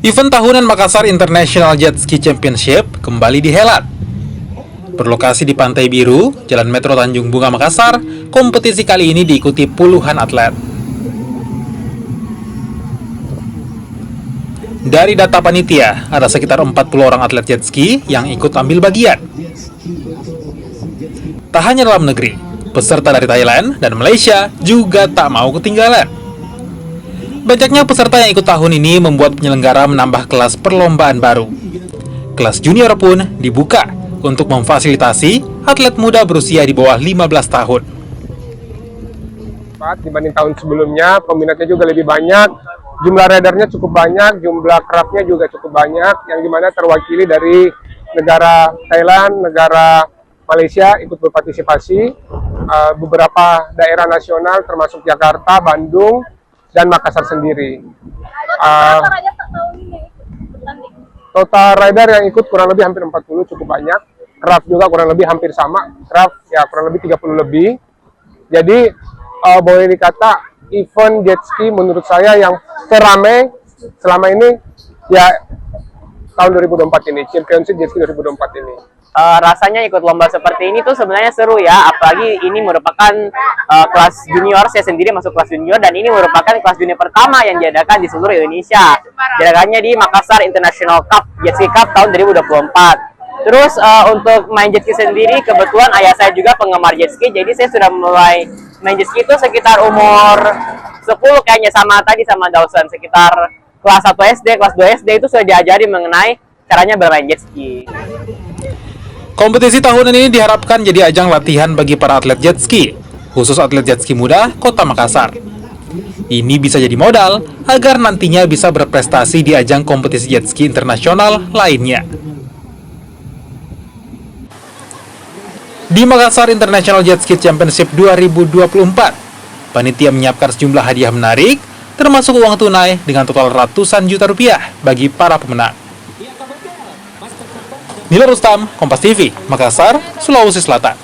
Event tahunan Makassar International Jet Ski Championship kembali dihelat. Berlokasi di Pantai Biru, Jalan Metro Tanjung Bunga, Makassar, kompetisi kali ini diikuti puluhan atlet. Dari data panitia, ada sekitar 40 orang atlet jet ski yang ikut ambil bagian. Tak hanya dalam negeri, peserta dari Thailand dan Malaysia juga tak mau ketinggalan. Banyaknya peserta yang ikut tahun ini membuat penyelenggara menambah kelas perlombaan baru. Kelas junior pun dibuka untuk memfasilitasi atlet muda berusia di bawah 15 tahun. Dibanding tahun sebelumnya, peminatnya juga lebih banyak. Jumlah ridernya cukup banyak, jumlah craftnya juga cukup banyak, yang dimana terwakili dari negara Thailand, negara Malaysia ikut berpartisipasi, beberapa daerah nasional termasuk Jakarta, Bandung, dan Makassar sendiri. Total rider yang ikut kurang lebih hampir 40, cukup banyak. Craft juga kurang lebih hampir sama, craft ya kurang lebih 30 lebih. Jadi boleh dikata event jet ski menurut saya yang teramai selama ini ya tahun 2024 ini, Championship Jet Ski 2024 ini. Rasanya ikut lomba seperti ini tuh sebenarnya seru ya, apalagi ini merupakan kelas junior, saya sendiri masuk kelas junior dan ini merupakan kelas junior pertama yang diadakan di seluruh Indonesia. Diadakannya di Makassar International Cup Jet Ski Cup tahun 2024. Terus untuk main jet ski sendiri, kebetulan ayah saya juga penggemar jet ski, jadi saya sudah mulai main jet ski itu sekitar umur 10 kayaknya, sama Dawson, sekitar kelas 1 SD, kelas 2 SD itu sudah diajari mengenai caranya bermain jet ski. Kompetisi tahunan ini diharapkan jadi ajang latihan bagi para atlet jet ski, khusus atlet jet ski muda Kota Makassar. Ini bisa jadi modal agar nantinya bisa berprestasi di ajang kompetisi jet ski internasional lainnya. Di Makassar International Jet Ski Championship 2024, panitia menyiapkan sejumlah hadiah menarik, termasuk uang tunai dengan total ratusan juta rupiah bagi para pemenang. Nila Rustam, Kompas TV, Makassar, Sulawesi Selatan.